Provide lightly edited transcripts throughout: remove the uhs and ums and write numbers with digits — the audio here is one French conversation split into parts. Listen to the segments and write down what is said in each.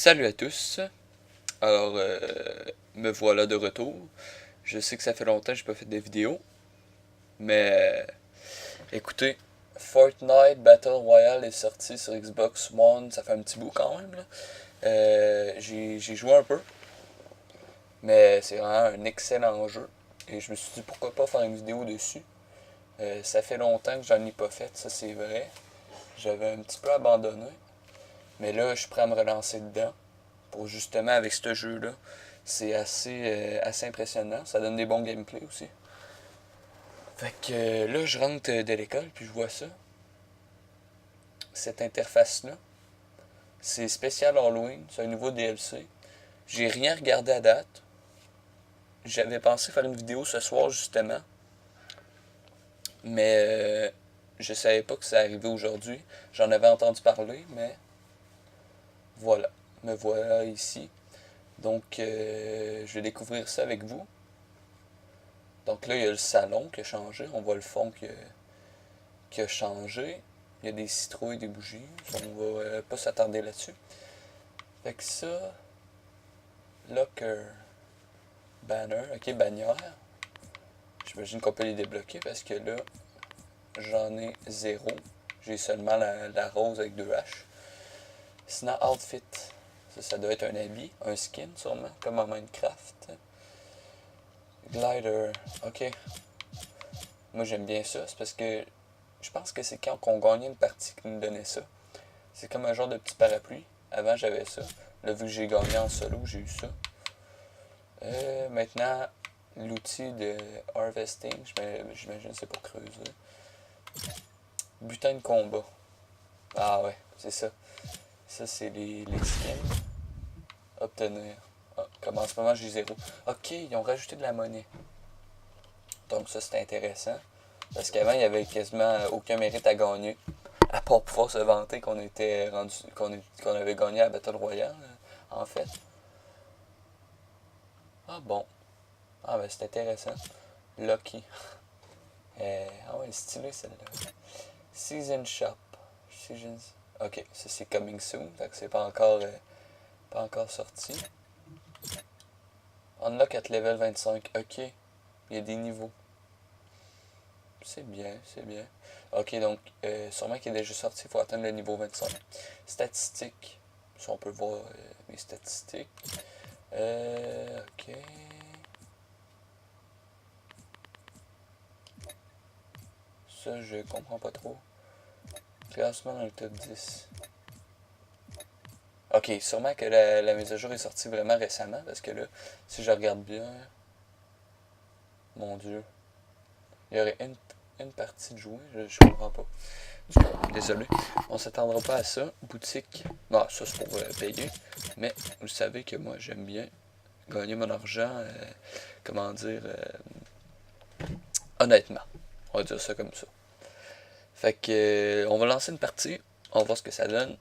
Salut à tous. Alors, me voilà de retour. Je sais que ça fait longtemps que j'ai pas fait de vidéos, mais écoutez, Fortnite Battle Royale est sorti sur Xbox One, ça fait un petit bout quand même là. J'ai joué un peu, mais c'est vraiment un excellent jeu. Et je me suis dit pourquoi pas faire une vidéo dessus. Ça fait longtemps que j'en ai pas fait, ça c'est vrai. J'avais un petit peu abandonné, mais là je suis prêt à me relancer dedans. Pour justement avec ce jeu-là. C'est assez impressionnant. Ça donne des bons gameplays aussi. Fait que là, je rentre de l'école, puis je vois ça. Cette interface-là. C'est spécial Halloween. C'est un nouveau DLC. J'ai rien regardé à date. J'avais pensé faire une vidéo ce soir, justement. Mais je savais pas que ça arrivait aujourd'hui. J'en avais entendu parler, mais voilà. Me voilà ici. Donc, je vais découvrir ça avec vous. Donc là, il y a le salon qui a changé. On voit le fond qui a changé. Il y a des citrouilles, des bougies. On va pas s'attarder là-dessus. Fait que ça, locker, banner, ok, bannière. J'imagine qu'on peut les débloquer parce que là, j'en ai 0. J'ai seulement la rose avec 2 H. Sinon, outfit. Ça doit être un habit, un skin sûrement, comme en Minecraft. Glider, ok. Moi j'aime bien ça, c'est parce que je pense que c'est quand on gagnait une partie qui nous donnait ça. C'est comme un genre de petit parapluie. Avant j'avais ça. Là vu que j'ai gagné en solo, j'ai eu ça. Maintenant, l'outil de harvesting, j'imagine c'est pour creuser. Butin de combat. Ah ouais, c'est ça. Ça c'est les skins. Obtenir. Ah, comme en ce moment j'ai 0. Ok, ils ont rajouté de la monnaie. Donc ça c'est intéressant. Parce qu'avant il n'y avait quasiment aucun mérite à gagner. À part pouvoir se vanter qu'on était rendu. qu'on avait gagné à la Battle Royale, en fait. Ah bon. Ah ben c'est intéressant. Lucky. Ah ouais, stylé celle-là. Season Shop. Seasons. Ok, ça c'est coming soon. Donc c'est pas encore sorti. Unlock at level 25. Ok. Il y a des niveaux. C'est bien, c'est bien. Ok, donc, sûrement qu'il est déjà sorti, il faut atteindre le niveau 25. Statistiques. Si on peut voir mes statistiques. Ok. Ça, je comprends pas trop. Classement dans le top 10. Ok, sûrement que la mise à jour est sortie vraiment récemment, parce que là, si je regarde bien... Mon Dieu. Il y aurait une partie de jouer, je comprends pas. Désolé. On s'attendra pas à ça. Boutique. Non, ça c'est pour payer. Mais vous savez que moi j'aime bien gagner mon argent. Comment dire honnêtement. On va dire ça comme ça. Fait que on va lancer une partie. On va voir ce que ça donne.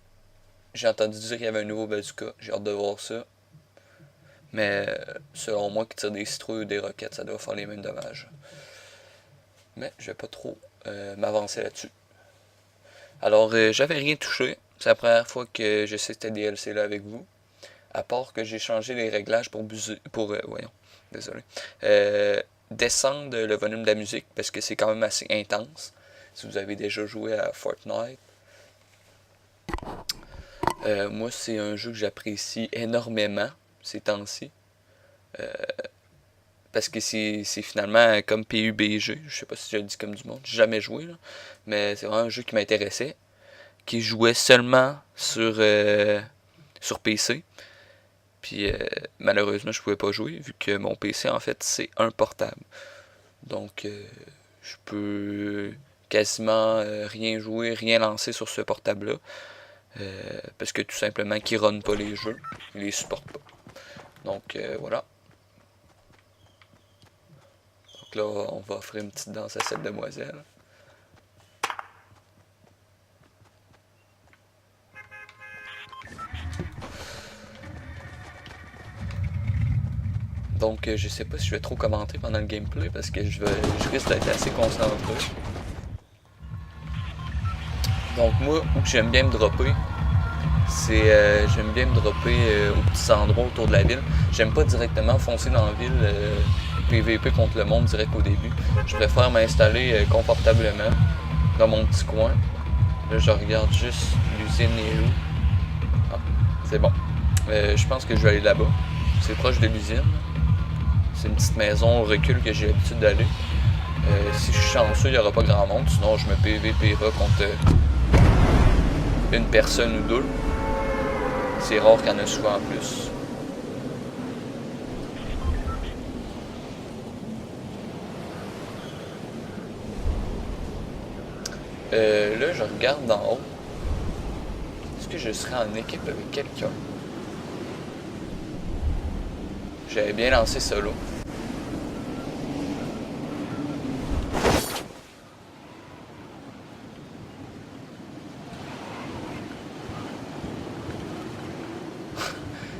J'ai entendu dire qu'il y avait un nouveau bazooka. J'ai hâte de voir ça. Mais selon moi qui tire des citrouilles ou des roquettes, ça doit faire les mêmes dommages. Mais je vais pas trop m'avancer là-dessus. Alors, j'avais rien touché. C'est la première fois que je sais cette DLC là avec vous. À part que j'ai changé les réglages pour voyons, désolé. Descendre le volume de la musique parce que c'est quand même assez intense. Si vous avez déjà joué à Fortnite. Moi, c'est un jeu que j'apprécie énormément ces temps-ci. Parce que c'est finalement comme PUBG. Je sais pas si je le dis comme du monde. J'ai jamais joué, là, mais c'est vraiment un jeu qui m'intéressait. Qui jouait seulement sur PC. Puis malheureusement, je pouvais pas jouer vu que mon PC en fait c'est un portable. Donc je peux quasiment rien jouer, rien lancer sur ce portable là. Parce que tout simplement qu'il ne run pas les jeux, il les supporte pas. Donc voilà. Donc là, on va offrir une petite danse à cette demoiselle. Donc je sais pas si je vais trop commenter pendant le gameplay parce que je risque d'être assez concentré. Donc moi, où j'aime bien me dropper, C'est j'aime bien me dropper aux petits endroits autour de la ville. J'aime pas directement foncer dans la ville PVP contre le monde direct au début. Je préfère m'installer confortablement dans mon petit coin. Là je regarde juste l'usine est où. Ah, c'est bon. Je pense que je vais aller là-bas. C'est proche de l'usine. C'est une petite maison au recul que j'ai l'habitude d'aller. Si je suis chanceux, il n'y aura pas grand monde. Sinon je me PVPera contre une personne ou deux. C'est rare qu'il y en a souvent en plus. Là, je regarde d'en haut. Est-ce que je serais en équipe avec quelqu'un? J'avais bien lancé solo.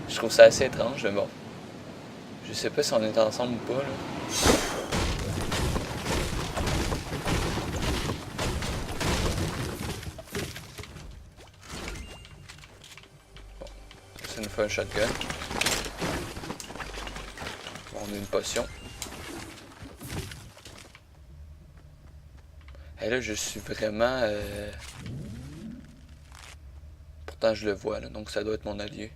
Je trouve ça assez étrange, mais bon. Je sais pas si on est ensemble ou pas, là. Bon, ça nous fait un shotgun. Bon, on a une potion. Et là, je suis vraiment... Pourtant, je le vois, là, donc ça doit être mon allié.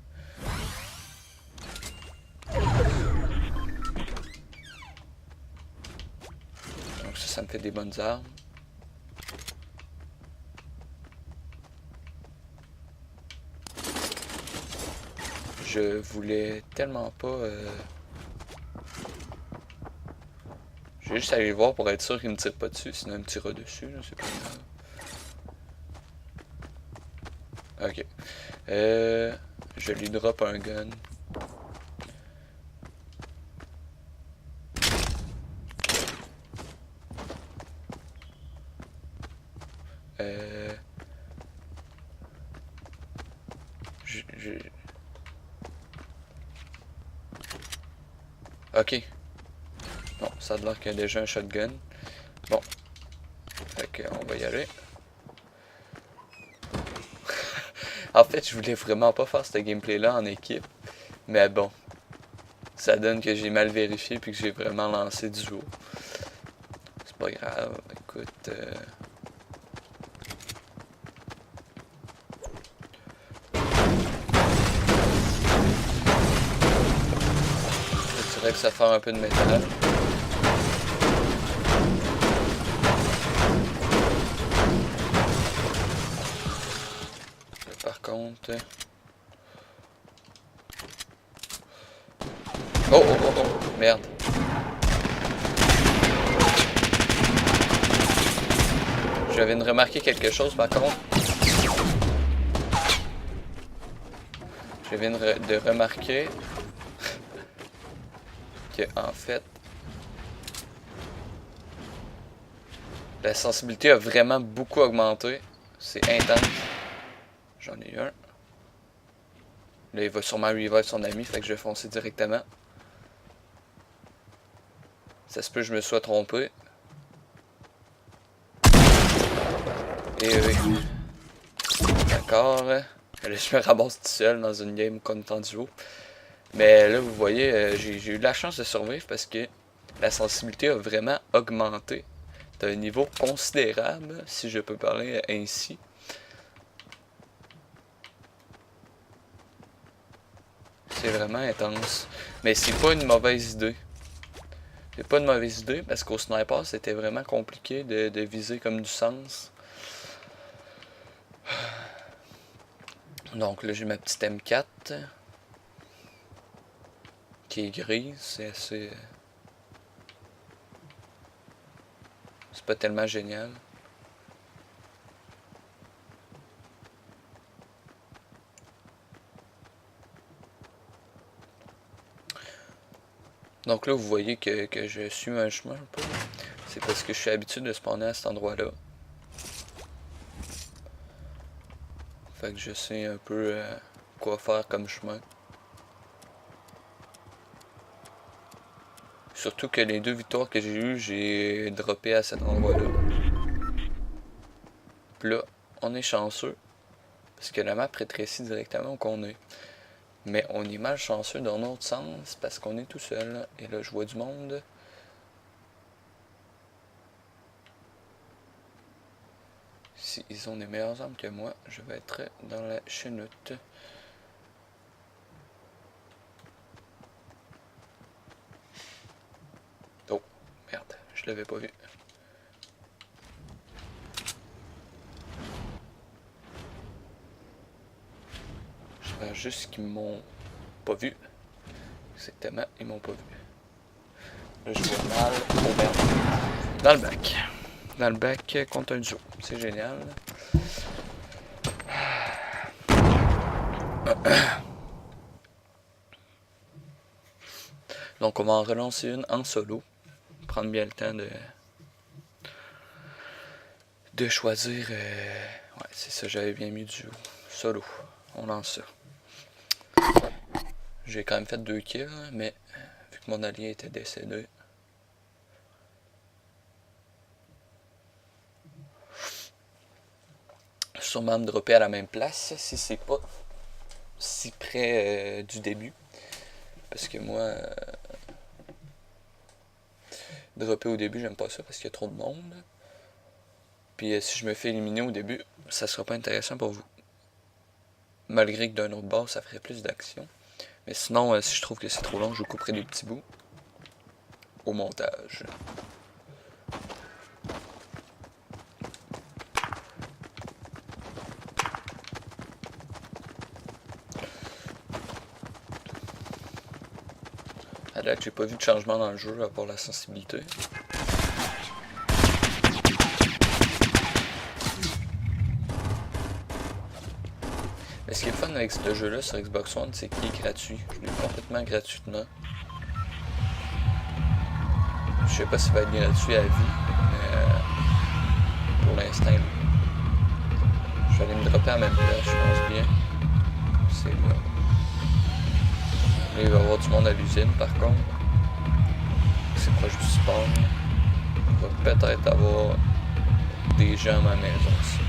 Donc ça me fait des bonnes armes. Je voulais tellement pas... Je vais juste aller le voir pour être sûr qu'il me tire pas dessus, sinon il me tirera dessus, c'est pas grave. Ok. Je lui drop un gun. Ok. Bon, ça a l'air qu'il y a déjà un shotgun. Bon. Fait qu'on va y aller. En fait, je voulais vraiment pas faire ce gameplay-là en équipe. Mais bon. Ça donne que j'ai mal vérifié puis que j'ai vraiment lancé du jour. C'est pas grave. Écoute... Je dirais que ça fait un peu de métal. Par contre... Oh, oh, oh, oh, merde. Je viens de remarquer quelque chose par contre. Je viens de remarquer que en fait la sensibilité a vraiment beaucoup augmenté. C'est intense. J'en ai un. Là il va sûrement revive son ami, fait que je vais foncer directement. Ça se peut que je me sois trompé. Et oui. D'accord. Là, je me ramasse tout seul dans une game comme en duo. Mais là, vous voyez, j'ai eu de la chance de survivre parce que la sensibilité a vraiment augmenté d'un niveau considérable, si je peux parler ainsi. C'est vraiment intense. Mais c'est pas une mauvaise idée. C'est pas une mauvaise idée parce qu'au sniper, c'était vraiment compliqué de viser comme du sens. Donc là, j'ai ma petite M4 qui est grise. C'est assez... C'est pas tellement génial. Donc là, vous voyez que je suis un chemin un peu. C'est parce que je suis habitué de spawner à cet endroit-là. Fait que je sais un peu quoi faire comme chemin. Surtout que les 2 victoires que j'ai eues, j'ai droppé à cet endroit-là. Puis là, on est chanceux. Parce que la map rétrécit directement où qu'on est. Mais on est malchanceux dans l'autre sens parce qu'on est tout seul. Et là, je vois du monde. Si ils ont des meilleures armes que moi, je vais être dans la chenoute. Oh, merde, je l'avais pas vu. J'espère juste qu'ils m'ont pas vu. Exactement, ils m'ont pas vu. Là, je vois mal. Oh merde. Dans le bac. Dans le bac contre un duo. C'est génial. Donc on va en relancer une en solo. Prendre bien le temps de choisir. Ouais, c'est ça, j'avais bien mis duo. Solo. On lance ça. J'ai quand même fait 2 kills, mais vu que mon allié était décédé. Sûrement me dropper à la même place si c'est pas si près du début. Parce que moi, dropper au début, j'aime pas ça parce qu'il y a trop de monde. Puis si je me fais éliminer au début, ça sera pas intéressant pour vous. Malgré que d'un autre bord, ça ferait plus d'action. Mais sinon, si je trouve que c'est trop long, je vous couperai des petits bouts au montage. À date, j'ai pas vu de changement dans le jeu à part la sensibilité. Mais ce qui est le fun avec ce jeu-là sur Xbox One, c'est qu'il est gratuit. Je l'ai complètement gratuitement. Je sais pas s'il va être gratuit à vie, mais pour l'instant, je vais aller me dropper à la même place, je pense bien. C'est là. Là, il va y avoir du monde à l'usine par contre. C'est proche du spawn. Il va peut-être avoir des gens à ma maison aussi.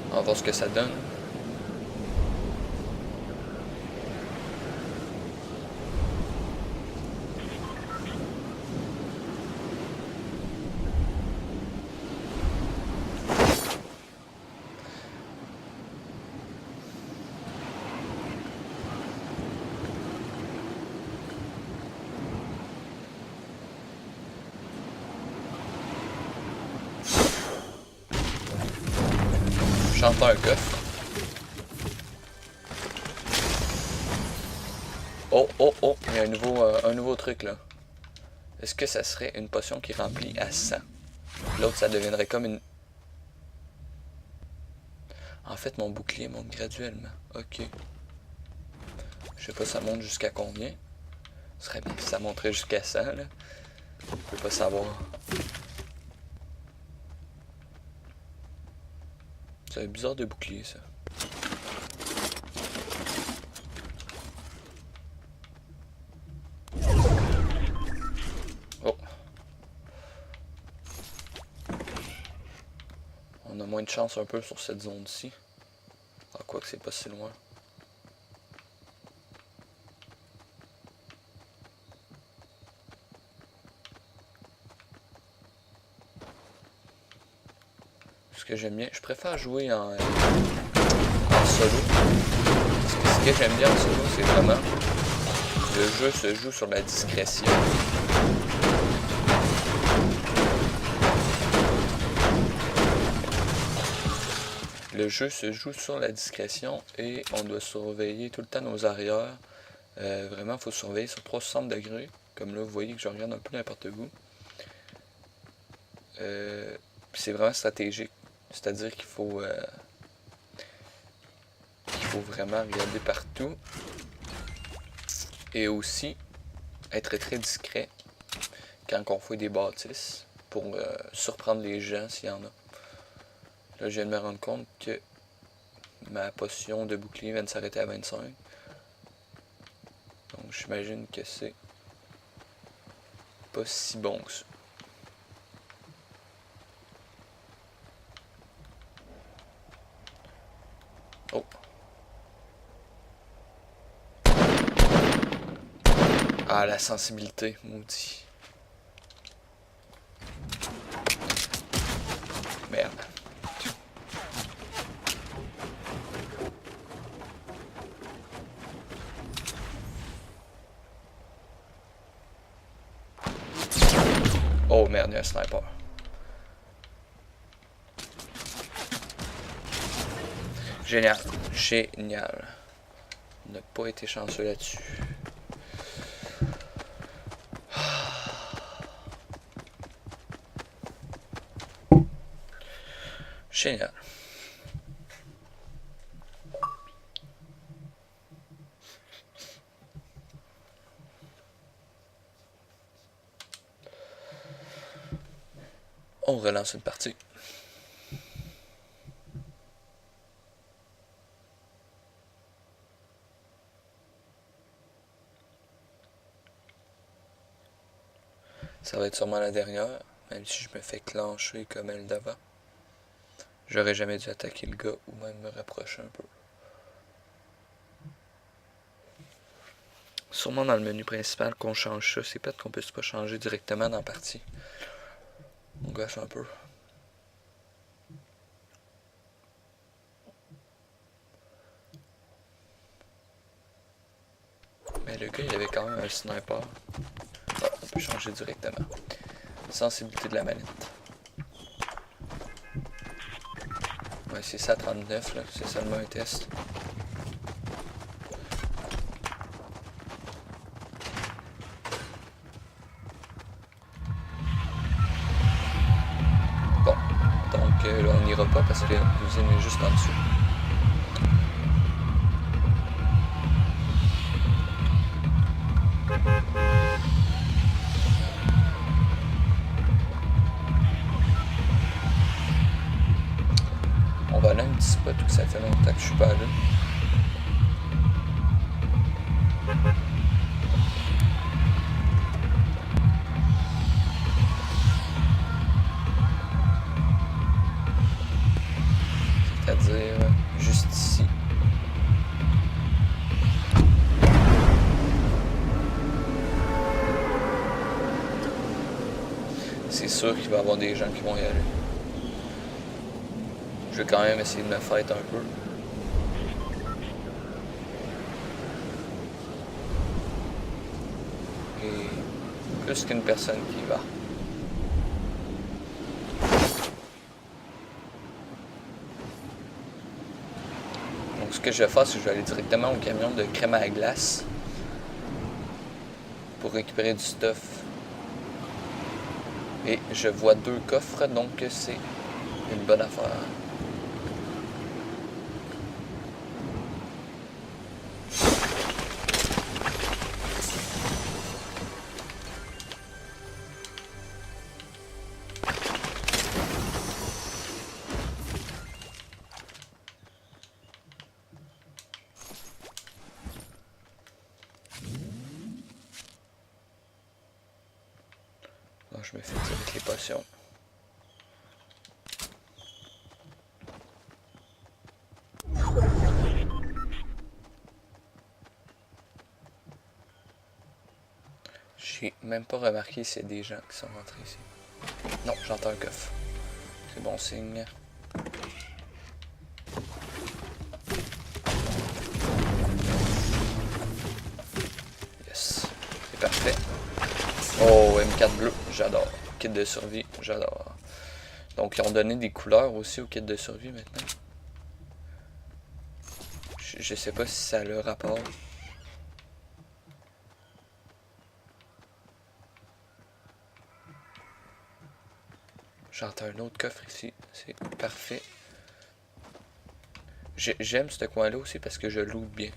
On va voir ce que ça donne. J'entends un coffre. Oh, oh, oh, il y a un nouveau truc là. Est-ce que ça serait une potion qui remplit à 100? L'autre, ça deviendrait comme une... En fait, mon bouclier monte graduellement. Ok. Je sais pas ça monte jusqu'à combien. Ce serait bien si ça monterait jusqu'à 100 là. Je peux pas savoir. C'est bizarre de bouclier ça. Oh. On a moins de chance un peu sur cette zone-ci. Ah, quoi que c'est pas si loin. Ce que j'aime bien, je préfère jouer en solo. Ce que j'aime bien en solo, c'est vraiment le jeu se joue sur la discrétion. Le jeu se joue sur la discrétion et on doit surveiller tout le temps nos arrières. Vraiment, il faut surveiller sur 360 degrés. Comme là, vous voyez que je regarde un peu n'importe où. C'est vraiment stratégique. C'est-à-dire qu'il faut vraiment regarder partout. Et aussi, être très discret quand on fait des bâtisses pour surprendre les gens s'il y en a. Là, je viens de me rendre compte que ma potion de bouclier vient de s'arrêter à 25. Donc j'imagine que c'est pas si bon que ça. Oh. Ah, la sensibilité, maudit. Merde. Oh merde, il y a un sniper. Génial. Génial. On n'a pas été chanceux là-dessus. Génial. On relance une partie. Ça va être sûrement la dernière, même si je me fais clencher comme elle d'avant. J'aurais jamais dû attaquer le gars ou même me rapprocher un peu. Sûrement dans le menu principal qu'on change ça. C'est peut-être qu'on peut pas changer directement dans la partie. On gâche un peu. Mais le gars, il avait quand même un sniper. Ah, on peut changer directement. Sensibilité de la manette. Ouais, c'est ça 39 là, c'est seulement un test. Bon, donc là on n'ira pas parce que l'usine est juste en dessous. On va aller à un petit spot où ça fait longtemps que je suis pas allé. C'est-à-dire juste ici. C'est sûr qu'il va y avoir des gens qui vont y aller. Je vais quand même essayer de me fight un peu. Et plus qu'une personne qui y va. Donc ce que je vais faire, c'est que je vais aller directement au camion de crème à glace pour récupérer du stuff. Et je vois 2 coffres, donc c'est une bonne affaire. Donc je me fais avec les potions. J'ai même pas remarqué s'il y a des gens qui sont rentrés ici. Non, j'entends un coffre. C'est bon signe. Yes, c'est parfait. Oh, M4 bleu, j'adore. Kit de survie, j'adore. Donc, ils ont donné des couleurs aussi au kit de survie maintenant. Je sais pas si ça a le rapport. J'entends un autre coffre ici, c'est parfait. J'aime ce coin-là aussi parce que je loot bien.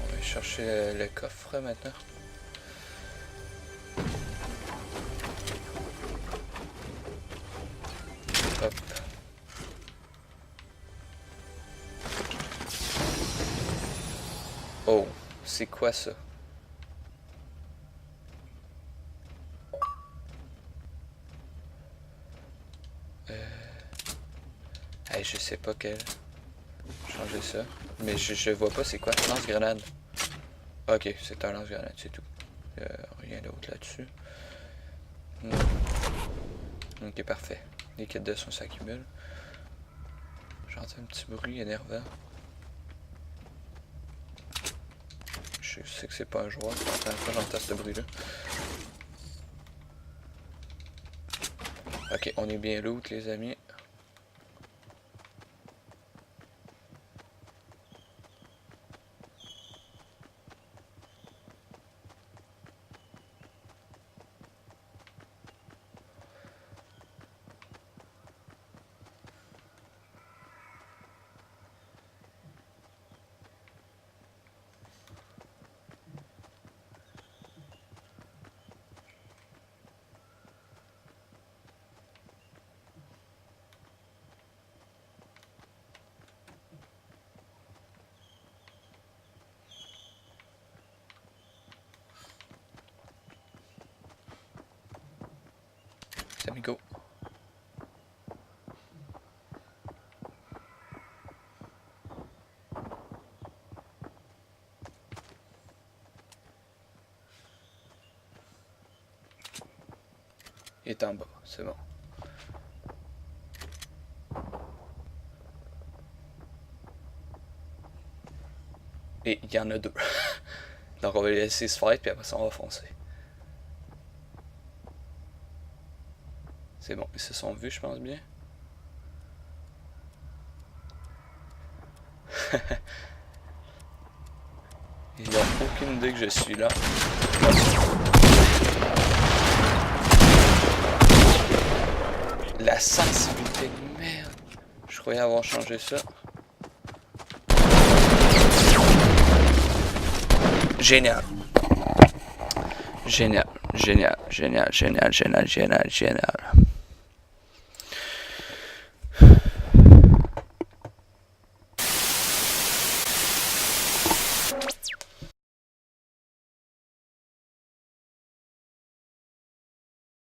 On va chercher le coffre maintenant. Hop. Oh, c'est quoi ça? Hey, je sais pas quel. Changer ça. Mais je vois pas c'est quoi. Lance-grenade. Ok, c'est un lance-grenade, c'est tout. Rien d'autre là-dessus. Ok, parfait. Les kits de son s'accumulent. J'entends un petit bruit énervant. Je sais que c'est pas un joueur. J'entends ce bruit-là. Ok, on est bien loot, les amis. Let me go. Il est en bas, c'est bon. Et il y en a deux. Donc on va les laisser se fight, puis après ça on va foncer. C'est bon, ils se sont vus, je pense bien. Ils n'ont aucune idée que je suis là. La sensibilité de merde. Je croyais avoir changé ça. Génial. Génial, génial, génial, génial, génial, génial, génial.